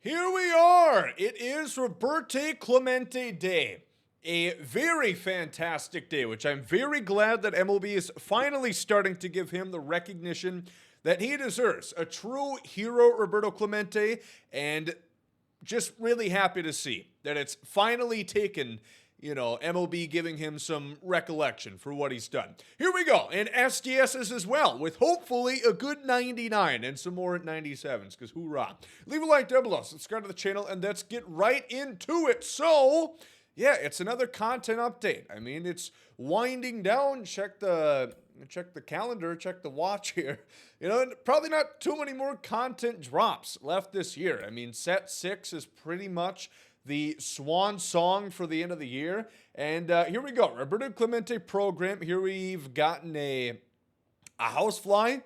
Here we are. It is Roberto Clemente Day. A very fantastic day, which I'm very glad that MLB is finally starting to give him the recognition that he deserves. A true hero, Roberto Clemente, and just really happy to see that it's finally taken, MLB giving him some recollection for what he's done. Here we go, and SDSs as well, with hopefully a good 99 and some more 97s, because hoorah. Leave a like down below, subscribe to the channel, and let's get right into it. So, yeah, it's another content update. I mean, it's winding down. Check the calendar, check the watch here. Probably not too many more content drops left this year. I mean, set 6 is pretty much the swan song for the end of the year. And here we go. Roberto Clemente program. Here we've gotten a housefly.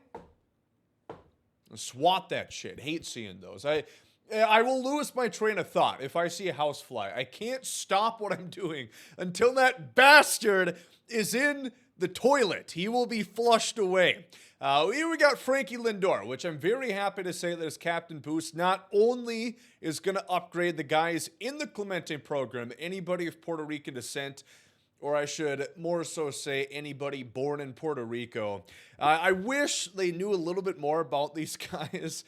Swat that shit. Hate seeing those. I will lose my train of thought if I see a housefly. I can't stop what I'm doing until that bastard is in the toilet. He will be flushed away. Here we got Frankie Lindor, which I'm very happy to say that his captain boost not only is going to upgrade the guys in the Clemente program, anybody of Puerto Rican descent, or I should more so say anybody born in Puerto Rico. I wish they knew a little bit more about these guys.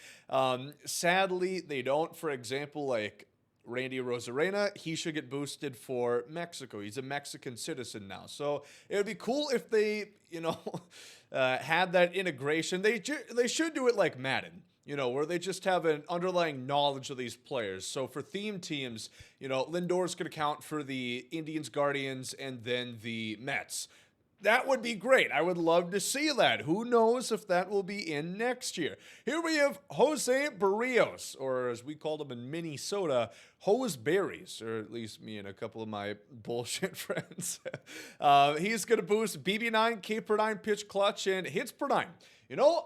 Sadly, they don't. For example, like Randy Rosarena, he should get boosted for Mexico. He's a Mexican citizen now. So it would be cool if they, had that integration. They should do it like Madden, where they just have an underlying knowledge of these players. So for theme teams, Lindor's going to count for the Indians, Guardians, and then the Mets. That would be great. I would love to see that. Who knows if that will be in next year. Here we have Jose Barrios, or as we called him in Minnesota, Hose Berries, or at least me and a couple of my bullshit friends. He's going to boost BB9, K per 9 pitch clutch, and hits per 9.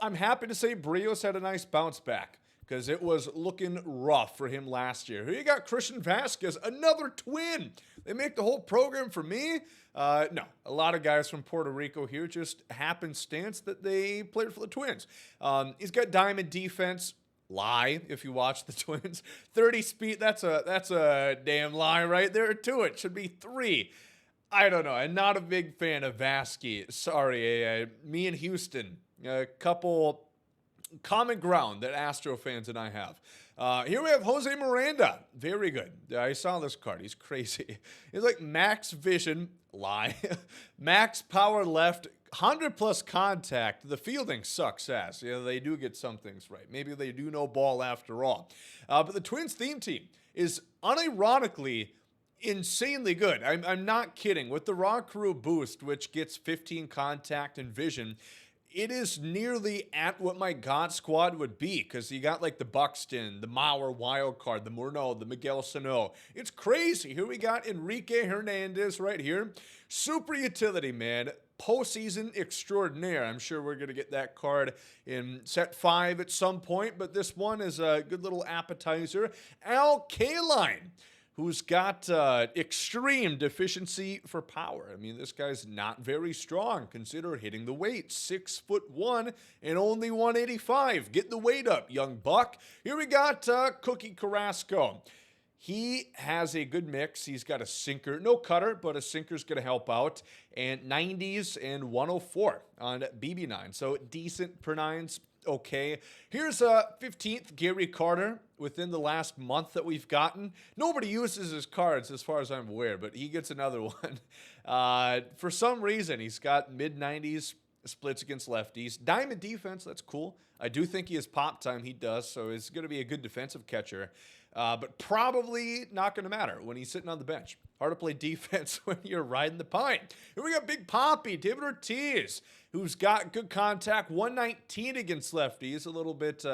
I'm happy to say Barrios had a nice bounce back, because it was looking rough for him last year. Here you got Christian Vasquez, another twin. They make the whole program for me. No, a lot of guys from Puerto Rico here, just happenstance that they played for the Twins. He's got diamond defense. Lie, if you watch the Twins. 30 speed, that's a damn lie right there too. It should be 3. I don't know. I'm not a big fan of Vasquez. Sorry, me and Houston, a couple common ground that Astro fans and I have. Here we have Jose Miranda. Very good. I saw this card. He's crazy. He's like max vision. Lie. Max power left. 100 plus contact. The fielding sucks ass. They do get some things right. Maybe they do know ball after all. But the Twins theme team is unironically insanely good. I'm not kidding. With the Raw Crew boost, which gets 15 contact and vision, it is nearly at what my God squad would be, because you got like the Buxton, the Mauer wild card, the Murnau, the Miguel Sano. It's crazy. Here we got Enrique Hernandez right here. Super utility, man. Postseason extraordinaire. I'm sure we're going to get that card in set 5 at some point, but this one is a good little appetizer. Al Kaline, who's got extreme deficiency for power. I mean, this guy's not very strong. Consider hitting the weight. 6'1" and only 185. Get the weight up, young buck. Here we got Cookie Carrasco. He has a good mix. He's got a sinker. No cutter, but a sinker's going to help out. And 90s and 104 on BB9. So decent per 9s. Okay, here's 15th Gary Carter within the last month that we've gotten. Nobody uses his cards as far as I'm aware, but he gets another one. For some reason, he's got mid-90s splits against lefties. Diamond defense, that's cool. I do think he has pop time. He does, so he's going to be a good defensive catcher. But probably not going to matter when he's sitting on the bench. Hard to play defense when you're riding the pine. Here we got Big Poppy, David Ortiz, who's got good contact, 119 against lefties, a little bit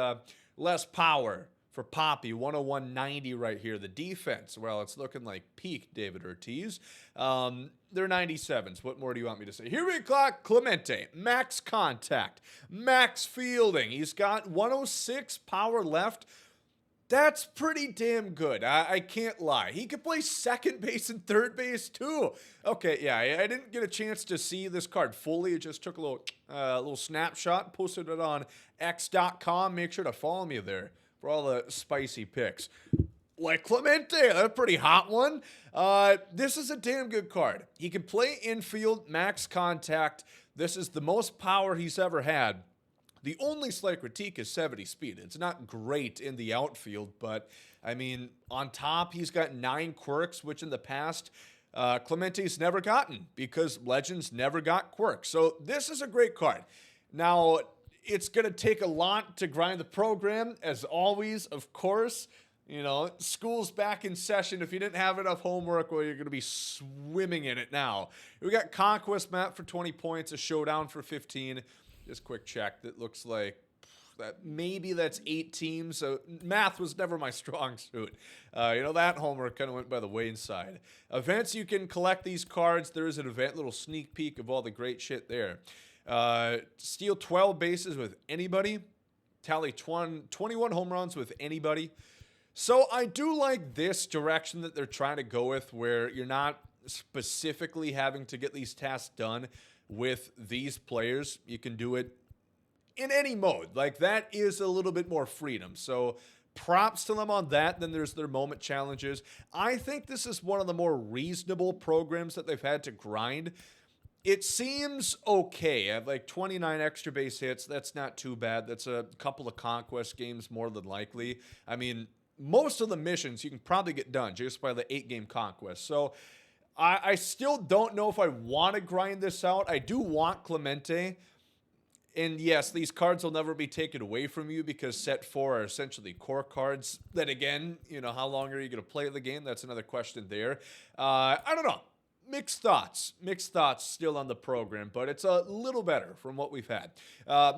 less power for Poppy, 101.90 right here. The defense, well, it's looking like peak David Ortiz. They're 97s. What more do you want me to say? Here we got Clemente, max contact, max fielding. He's got 106 power left. That's pretty damn good. I can't lie. He could play second base and third base too. Okay, yeah, I didn't get a chance to see this card fully. It just took a little snapshot, posted it on x.com. Make sure to follow me there for all the spicy picks. Like Clemente, a pretty hot one. This is a damn good card. He can play infield, max contact. This is the most power he's ever had. The only slight critique is 70 speed. It's not great in the outfield, but I mean, on top, he's got 9 quirks, which in the past, Clemente's never gotten because Legends never got quirks. So this is a great card. Now, it's going to take a lot to grind the program, as always, of course. You know, school's back in session. If you didn't have enough homework, well, you're going to be swimming in it now. We got Conquest map for 20 points, a Showdown for 15. Just quick check. That looks like that maybe that's 8 teams. So math was never my strong suit. That homework kind of went by the wayside. Events, you can collect these cards. There is an event, little sneak peek of all the great shit there. Steal 12 bases with anybody. Tally 21 home runs with anybody. So I do like this direction that they're trying to go with, where you're not specifically having to get these tasks done with these players. You can do it in any mode. Like, that is a little bit more freedom. So props to them on that. Then there's their moment challenges. I think this is one of the more reasonable programs that they've had to grind. It seems okay. I have like 29 extra base hits. That's not too bad. That's a couple of Conquest games more than likely. I mean, most of the missions you can probably get done just by the 8-game Conquest. So I still don't know if I want to grind this out. I do want Clemente. And yes, these cards will never be taken away from you because set 4 are essentially core cards. Then again, how long are you going to play the game? That's another question there. I don't know. Mixed thoughts still on the program, but it's a little better from what we've had.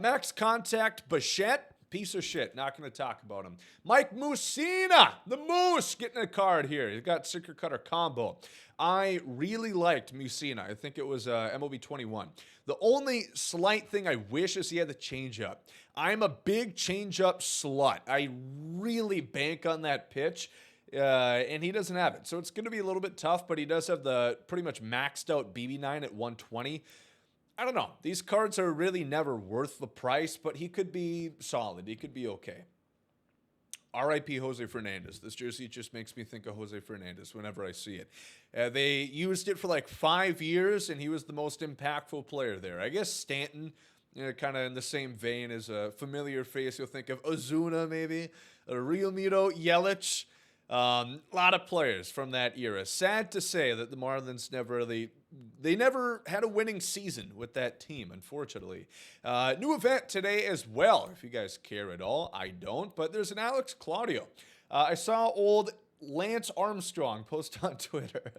Max Contact, Bichette. Piece of shit. Not going to talk about him. Mike Mussina, the Moose, getting a card here. He's got Sinker Cutter combo. I really liked Mussina. I think it was MLB 21. The only slight thing I wish is he had the changeup. I'm a big changeup slut. I really bank on that pitch, and he doesn't have it. So it's going to be a little bit tough, but he does have the pretty much maxed out BB9 at 120. I don't know. These cards are really never worth the price, but he could be solid. He could be okay. R.I.P. Jose Fernandez. This jersey just makes me think of Jose Fernandez whenever I see it. They used it for like 5 years, and he was the most impactful player there. I guess Stanton, kind of in the same vein as a familiar face. You'll think of Ozuna maybe, Real Mito, Yelich. A lot of players from that era. Sad to say that the Marlins never had a winning season with that team, unfortunately. New event today as well, if you guys care at all. I don't, but there's an Alex Claudio. I saw old Lance Armstrong post on Twitter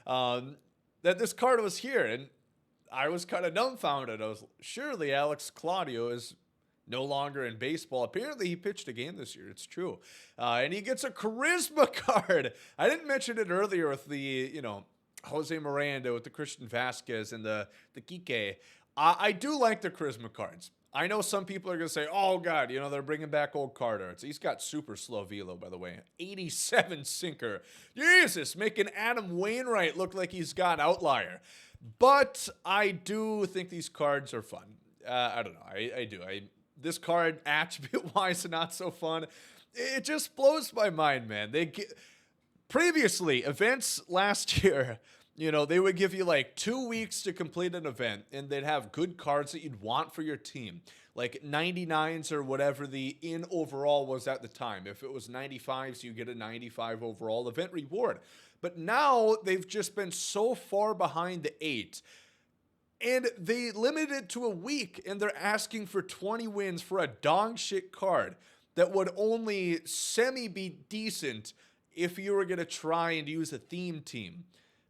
that this card was here, and I was kind of dumbfounded. I was, surely Alex Claudio is no longer in baseball. Apparently, he pitched a game this year. It's true. And he gets a charisma card. I didn't mention it earlier with the, Jose Miranda, with the Christian Vasquez and the Kike. I do like the charisma cards. I know some people are going to say, oh, God, they're bringing back old card arts. He's got super slow velo, by the way. 87 sinker. Jesus, making Adam Wainwright look like he's got an outlier. But I do think these cards are fun. I don't know. I do. This card, attribute-wise, not so fun. It just blows my mind, man. Previously, events last year, they would give you like 2 weeks to complete an event, and they'd have good cards that you'd want for your team. Like 99s or whatever the in overall was at the time. If it was 95s, you get a 95 overall event reward. But now they've just been so far behind the 8. And they limited it to a week, and they're asking for 20 wins for a dog shit card that would only semi be decent if you were going to try and use a theme team,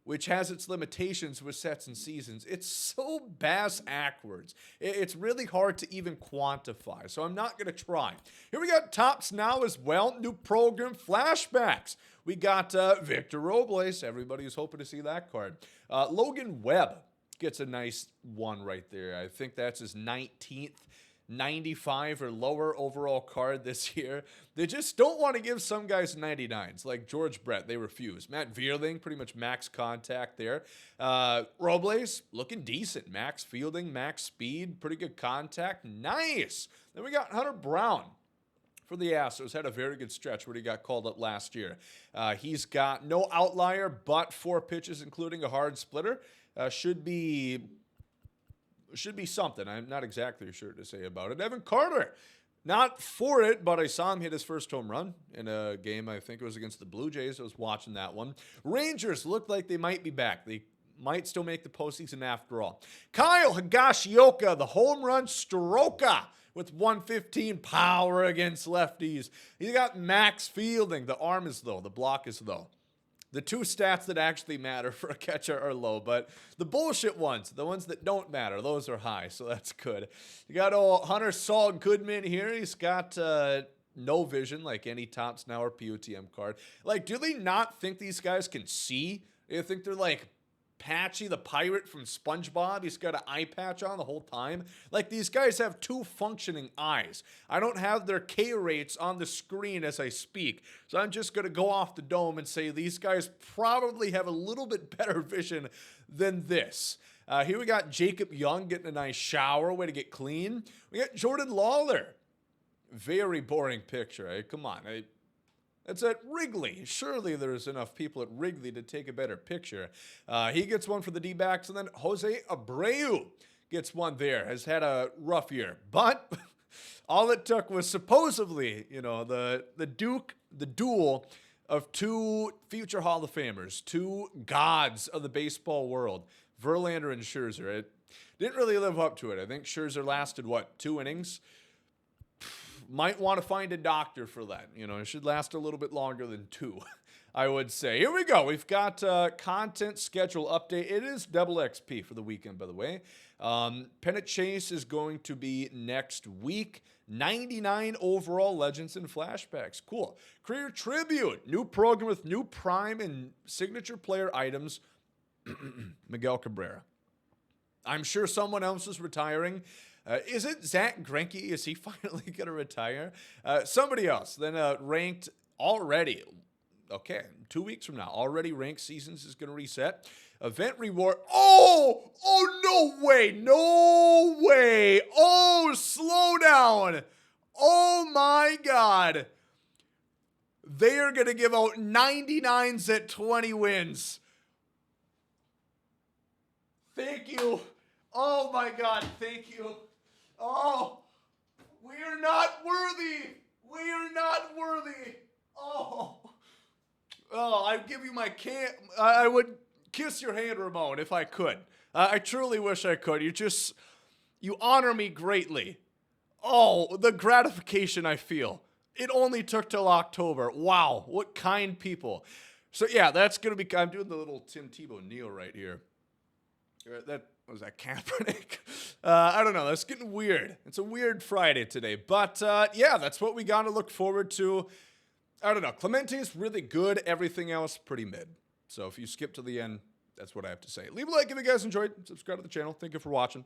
which has its limitations with sets and seasons. It's so bass-ackwards. It's really hard to even quantify, so I'm not going to try. Here we got Topps now as well. New program, flashbacks. We got Victor Robles. Everybody was hoping to see that card. Logan Webb gets a nice one right there. I think that's his 19th 95 or lower overall card this year. They just don't want to give some guys 99s, like George Brett. They refuse. Matt Vierling, pretty much max contact there. Robles, looking decent. Max fielding, max speed, pretty good contact. Nice. Then we got Hunter Brown for the Astros. Had a very good stretch where he got called up last year. He's got no outlier but 4 pitches, including a hard splitter. Should be something. I'm not exactly sure to say about it. Evan Carter, not for it, but I saw him hit his first home run in a game. I think it was against the Blue Jays. I was watching that one. Rangers look like they might be back. They might still make the postseason after all. Kyle Higashioka, the home run stroker with 115 power against lefties. He's got max fielding. The arm is low. The block is low. The 2 stats that actually matter for a catcher are low, but the bullshit ones, the ones that don't matter, those are high, so that's good. You got old Hunter Saul Goodman here. He's got no vision like any Tops Now or POTM card. Like, do they not think these guys can see? They think they're like Patchy the pirate from SpongeBob. He's got an eye patch on the whole time. Like, these guys have 2 functioning eyes. I don't have their K rates on the screen as I speak, so I'm just going to go off the dome and say these guys probably have a little bit better vision than this. Here we got Jacob Young getting a nice shower, way to get clean. We got Jordan Lawler. Very boring picture. Come on. It's at Wrigley. Surely there's enough people at Wrigley to take a better picture. He gets one for the D-backs, and then Jose Abreu gets one there. Has had a rough year. But all it took was supposedly, the duel of 2 future Hall of Famers, 2 gods of the baseball world, Verlander and Scherzer. It didn't really live up to it. I think Scherzer lasted, 2 innings? Might want to find a doctor for that. It should last a little bit longer than 2, I would say. Here we go. We've got content schedule update. It is double XP for the weekend, by the way. Pennant Chase is going to be next week. 99 overall legends and flashbacks. Cool. Career Tribute. New program with new prime and signature player items. Miguel Cabrera. I'm sure someone else is retiring. Is it Zach Greinke? Is he finally going to retire? Somebody else. Then ranked already. Okay, 2 weeks from now. Already ranked seasons is going to reset. Event reward. Oh, no way. No way. Oh, slow down. Oh, my God. They are going to give out 99s at 20 wins. Thank you. Oh, my God. Thank you. Oh, we are not worthy. We are not worthy. Oh, I'd give you my I would kiss your hand, Ramon, if I could. I truly wish I could. You honor me greatly. Oh, the gratification I feel. It only took till October. Wow, what kind people. So yeah, that's going to be, I'm doing the little Tim Tebow kneel right here. That was that Kaepernick. I don't know. That's getting weird. It's a weird Friday today. But, yeah, that's what we got to look forward to. I don't know. Clemente's really good. Everything else, pretty mid. So if you skip to the end, that's what I have to say. Leave a like if you guys enjoyed. Subscribe to the channel. Thank you for watching.